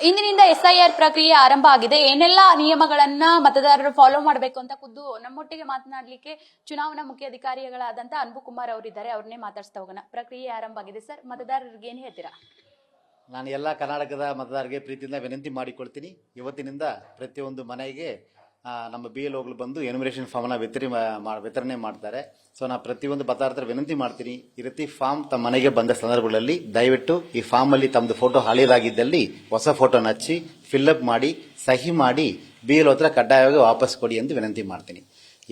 ಇಂದಿನಿಂದ SIR ಪ್ರಕ್ರಿಯೆ ಆರಂಭ ಆಗಿದೆ. ಏನೆಲ್ಲ ನಿಯಮಗಳನ್ನ ಮತದಾರರು ಫಾಲೋ ಮಾಡಬೇಕು ಅಂತ ಖುದ್ದು ನಮ್ಮೊಟ್ಟಿಗೆ ಮಾತನಾಡಲಿಕ್ಕೆ ಚುನಾವಣಾ ಮುಖ್ಯ ಅಧಿಕಾರಿಗಳಾದಂತ ಅನ್ಬು ಕುಮಾರ್ ಅವರಿದ್ದಾರೆ. ಅವ್ರನ್ನೇ ಮಾತಾಡ್ಸ್ತಾ ಹೋಗೋಣ. ಪ್ರಕ್ರಿಯೆ ಆರಂಭ ಆಗಿದೆ ಸರ್, ಮತದಾರರಿಗೆ ಏನ್ ಹೇಳ್ತೀರಾ? ನಾನು ಎಲ್ಲ ಕರ್ನಾಟಕದ ಮತದಾರರಿಗೆ ಪ್ರೀತಿಯಿಂದ ವಿನಂತಿ ಮಾಡಿಕೊಳ್ತೀನಿ. ಇವತ್ತಿನಿಂದ ಪ್ರತಿಯೊಂದು ಮನೆಗೆ ನಮ್ಮ BLOಗಳು ಬಂದು ಎನ್ಯುಮರೇಷನ್ ಫಾರ್ಮ್ನ ವಿತರಣೆ ಮಾಡ್ತಾರೆ. ಸೊ ನಾನು ಪ್ರತಿಯೊಂದು ಮತದಾರರ ವಿನಂತಿ ಮಾಡ್ತೀನಿ, ಈ ರೀತಿ ಫಾರ್ಮ್ ತಮ್ಮ ಮನೆಗೆ ಬಂದ ಸಂದರ್ಭಗಳಲ್ಲಿ ದಯವಿಟ್ಟು ಈ ಫಾರ್ಮಲ್ಲಿ ತಮ್ಮದು ಫೋಟೋ ಹಳೆಯದಾಗಿದ್ದಲ್ಲಿ ಹೊಸ ಫೋಟೋನ ಹಚ್ಚಿ ಫಿಲ್ಅಪ್ ಮಾಡಿ ಸಹಿ ಮಾಡಿ BLO ಹತ್ರ ಕಡ್ಡಾಯವಾಗಿ ವಾಪಸ್ ಕೊಡಿ ಎಂದು ವಿನಂತಿ ಮಾಡ್ತೀನಿ.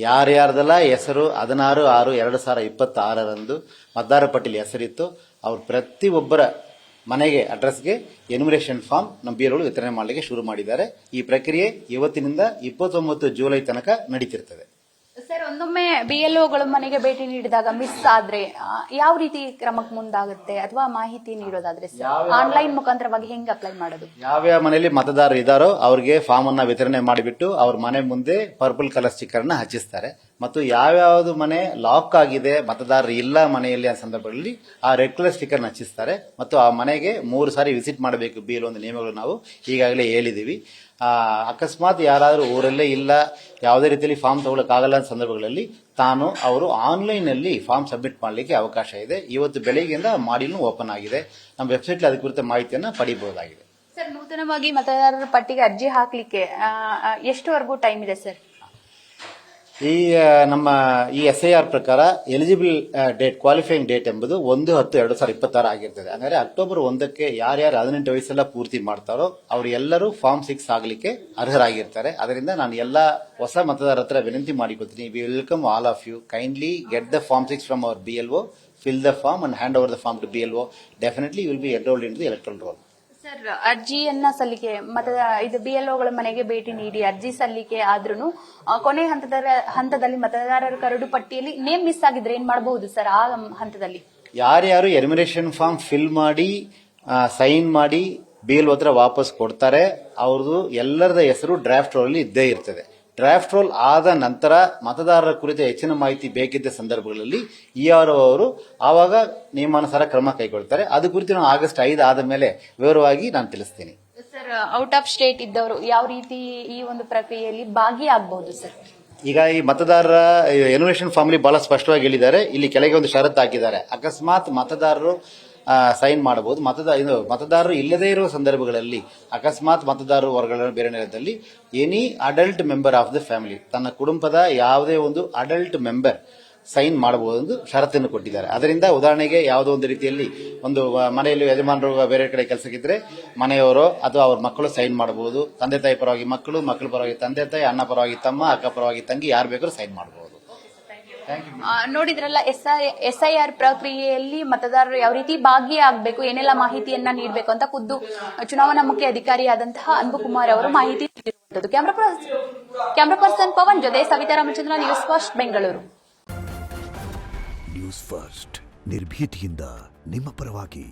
ಯಾರ್ಯಾರ್ದೆಲ್ಲ ಹೆಸರು 16/6/2026 ಮತದಾರ ಪಟ್ಟಿಲಿ ಹೆಸರಿತ್ತು ಅವ್ರ ಪ್ರತಿಯೊಬ್ಬರ ಮನೆಗೆ ಅಡ್ರೆಸ್ಗೆ ಎನ್ಯುಮರೇಷನ್ ಫಾರ್ಮ್ ನಮ್ಮ BLOಗಳು ವಿತರಣೆ ಮಾಡಲಿಕ್ಕೆ ಶುರು ಮಾಡಿದ್ದಾರೆ. ಈ ಪ್ರಕ್ರಿಯೆ ಇವತ್ತಿನಿಂದ 29 ಜುಲೈ ತನಕ ನಡೀತಿರ್ತದೆ. ಸರ್, ಒಂದೊಮ್ಮೆ BLOಗಳು ಮನೆಗೆ ಭೇಟಿ ನೀಡಿದಾಗ ಮಿಸ್ ಆದ್ರೆ ಯಾವ ರೀತಿ ಕ್ರಮಕ್ಕೆ ಮುಂದಾಗುತ್ತೆ ಅಥವಾ ಮಾಹಿತಿ ನೀಡೋದಾದ್ರೆ ಆನ್ಲೈನ್ ಮುಖಾಂತರವಾಗಿ ಹೆಂಗ್ ಅಪ್ಲೈ ಮಾಡೋದು? ಯಾವ್ಯಾವ ಮನೆಯಲ್ಲಿ ಮತದಾರರು ಇದ್ದಾರೋ ಅವ್ರಿಗೆ ಫಾರ್ಮ್ ಅನ್ನ ವಿತರಣೆ ಮಾಡಿಬಿಟ್ಟು ಅವ್ರ ಮನೆ ಮುಂದೆ ಪರ್ಪಲ್ ಕಲರ್ ಸ್ಟಿಕ್ಕರ್ ನ ಹಚ್ಚಿಸ್ತಾರೆ. ಮತ್ತು ಯಾವ್ಯಾವ್ದು ಮನೆ ಲಾಕ್ ಆಗಿದೆ ಮತದಾರರು ಇಲ್ಲ ಮನೆಯಲ್ಲಿ ಆ ಸಂದರ್ಭಗಳಲ್ಲಿ ಆ ರೆಡ್ ಕಲರ್ ಸ್ಟಿಕ್ಕರ್ ನ ಹಚ್ಚಿಸ್ತಾರೆ. ಮತ್ತು ಆ ಮನೆಗೆ 3 ಸಾರಿ ವಿಸಿಟ್ ಮಾಡಬೇಕು BLO ಒಂದು ನಿಯಮಗಳು ನಾವು ಈಗಾಗಲೇ ಹೇಳಿದೀವಿ. ಅಕಸ್ಮಾತ್ ಯಾರಾದರೂ ಊರಲ್ಲೇ ಇಲ್ಲ ಯಾವುದೇ ರೀತಿಯಲ್ಲಿ ಫಾರ್ಮ್ ತಗೊಳ್ಳೋಕ್ಕಾಗಲ್ಲ ಅಂತ ಸಂದರ್ಭಗಳಲ್ಲಿ ಅವರು ಆನ್ಲೈನ್ ನಲ್ಲಿ ಫಾರ್ಮ್ ಸಬ್ಮಿಟ್ ಮಾಡಲಿಕ್ಕೆ ಅವಕಾಶ ಇದೆ. ಇವತ್ತು ಬೆಳಗ್ಗೆಯಿಂದ ಮಾಡಿಲ್ನು ಓಪನ್ ಆಗಿದೆ. ನಮ್ಮ ವೆಬ್ಸೈಟ್ ಅದರ ಕುರಿತ ಮಾಹಿತಿಯನ್ನು ಪಡೆಯಬಹುದಾಗಿದೆ. ಸರ್, ನೂತನವಾಗಿ ಮತದಾರರ ಪಟ್ಟಿಗೆ ಅರ್ಜಿ ಹಾಕ್ಲಿಕ್ಕೆ ಎಷ್ಟುವರೆಗೂ ಟೈಮ್ ಇದೆ ಸರ್? ನಮ್ಮ SIR ಪ್ರಕಾರ ಎಲಿಜಿಬಲ್ ಡೇಟ್ ಕ್ವಾಲಿಫೈಯಿಂಗ್ ಡೇಟ್ ಎಂಬುದು 1/10/2026 ಆಗಿರ್ತದೆ. ಅಂದರೆ ಅಕ್ಟೋಬರ್ 1ಕ್ಕೆ ಯಾರ್ಯಾರು 18 ವಯಸ್ಸೆಲ್ಲ ಪೂರ್ತಿ ಮಾಡ್ತಾರೋ ಅವರು ಎಲ್ಲರೂ ಫಾರ್ಮ್ 6 ಆಗಲಿಕ್ಕೆ ಅರ್ಹರಾಗಿರ್ತಾರೆ. ಅದರಿಂದ ನಾನು ಎಲ್ಲ ಹೊಸ ಮತದಾರರ ಹತ್ರ ವಿನಂತಿ ಮಾಡಿಕೊಳ್ತೀನಿ, we welcome all of you, kindly get the form 6 from our BLO, fill the form and hand over the form to BLO. Definitely you will be enrolled into the electoral roll. Sir, ಅರ್ಜಿಯನ್ನ ಸಲ್ಲಿಕೆ ಇದು BLOಗಳ ಮನೆಗೆ ಭೇಟಿ ನೀಡಿ ಅರ್ಜಿ ಸಲ್ಲಿಕೆ ಆದ್ರೂ ಕೊನೆ ಹಂತದಲ್ಲಿ ಮತದಾರರ ಕರಡು ಪಟ್ಟಿಯಲ್ಲಿ ನೇಮ್ ಮಿಸ್ ಆಗಿದ್ರೆ ಏನ್ ಮಾಡಬಹುದು ಸರ್? ಆ ಹಂತದಲ್ಲಿ ಯಾರ್ಯಾರು ಎನ್ಯುಮರೇಷನ್ ಫಾರ್ಮ್ ಫಿಲ್ ಮಾಡಿ ಸೈನ್ ಮಾಡಿ BLO ಹತ್ರ ವಾಪಸ್ ಕೊಡ್ತಾರೆ ಅವ್ರದ್ದು ಎಲ್ಲರದ ಹೆಸರು ಡ್ರಾಫ್ಟ್ ರೋಲ್ ಇದ್ದೇ ಇರ್ತದೆ. ಡ್ರಾಫ್ಟ್ ರೋಲ್ ಆದ ನಂತರ ಮತದಾರರ ಕುರಿತ ಹೆಚ್ಚಿನ ಮಾಹಿತಿ ಬೇಕಿದ್ದ ಸಂದರ್ಭಗಳಲ್ಲಿ ERO ಅವರು ಆವಾಗ ನಿಯಮಾನುಸಾರ ಕ್ರಮ ಕೈಗೊಳ್ತಾರೆ. ಅದು ಕುರಿತು ನಾನು ಆಗಸ್ಟ್ 5 ಆದ ಮೇಲೆ ವಿವರವಾಗಿ ನಾನು ತಿಳಿಸ್ತೀನಿ. ಸರ್, ಔಟ್ ಆಫ್ ಸ್ಟೇಟ್ ಇದ್ದವರು ಯಾವ ರೀತಿ ಈ ಒಂದು ಪ್ರಕ್ರಿಯೆಯಲ್ಲಿ ಭಾಗಿಯಾಗಬಹುದು ಸರ್? ಈಗ ಈ ಮತದಾರರ ಎನ್ಯುಮರೇಷನ್ ಫಾರ್ಮ್ ಬಹಳ ಸ್ಪಷ್ಟವಾಗಿ ಹೇಳಿದ್ದಾರೆ. ಇಲ್ಲಿ ಕೆಳಗೆ ಒಂದು ಷರತ್ತು ಹಾಕಿದ್ದಾರೆ, ಅಕಸ್ಮಾತ್ ಮತದಾರರು ಸೈನ್ ಮಾಡಬಹುದು. ಮತದಾರರು ಇಲ್ಲದೇ ಇರುವ ಸಂದರ್ಭಗಳಲ್ಲಿ ಅಕಸ್ಮಾತ್ ಮತದಾರರು ಹೊರಗಡೆ ಬೇರೆ ನೆಲದಲ್ಲಿ any adult member of the family, ತನ್ನ ಕುಟುಂಬದ ಯಾವುದೇ ಒಂದು ಅಡಲ್ಟ್ ಮೆಂಬರ್ ಸೈನ್ ಮಾಡಬಹುದು ಎಂದು ಷರತ್ತನ್ನು ಕೊಟ್ಟಿದ್ದಾರೆ. ಅದರಿಂದ ಉದಾಹರಣೆಗೆ ಯಾವುದೋ ಒಂದು ರೀತಿಯಲ್ಲಿ ಒಂದು ಮನೆಯಲ್ಲಿ ಯಜಮಾನರು ಬೇರೆ ಕಡೆ ಕೆಲಸಕ್ಕಿದ್ರೆ ಮನೆಯವರು ಅಥವಾ ಅವ್ರ ಮಕ್ಕಳು ಸೈನ್ ಮಾಡಬಹುದು. ತಂದೆ ತಾಯಿ ಪರವಾಗಿ ಮಕ್ಕಳು, ಮಕ್ಕಳ ಪರವಾಗಿ ತಂದೆ ತಾಯಿ, ಅಣ್ಣ ಪರವಾಗಿ ತಮ್ಮ, ಅಕ್ಕ ಪರವಾಗಿ ತಂಗಿ, ಯಾರು ಬೇಕಾದ್ರೂ ಸೈನ್ ಮಾಡಬಹುದು. ನೋಡಿದ್ರಲ್ಲ, SIR ಪ್ರಕ್ರಿಯೆಯಲ್ಲಿ ಮತದಾರರು ಯಾವ ರೀತಿ ಭಾಗಿಯಾಗಬೇಕು, ಏನೆಲ್ಲ ಮಾಹಿತಿಯನ್ನ ನೀಡಬೇಕು ಅಂತ ಖುದ್ದು ಚುನಾವಣಾ ಮುಖ್ಯ ಅಧಿಕಾರಿಯಾದಂತಹ ಅನ್ಬು ಕುಮಾರ್ ಅವರು ಮಾಹಿತಿ ನೀಡಿರುವಂತದ್ದು. ಕ್ಯಾಮರಾ ಪರ್ಸನ್ ಪವನ್ ಜೊತೆ Savitha Ramachandra, news first Bengaluru. News first ನಿರ್ಭೀತಿಯಿಂದ ನಿಮ್ಮ ಪರವಾಗಿ.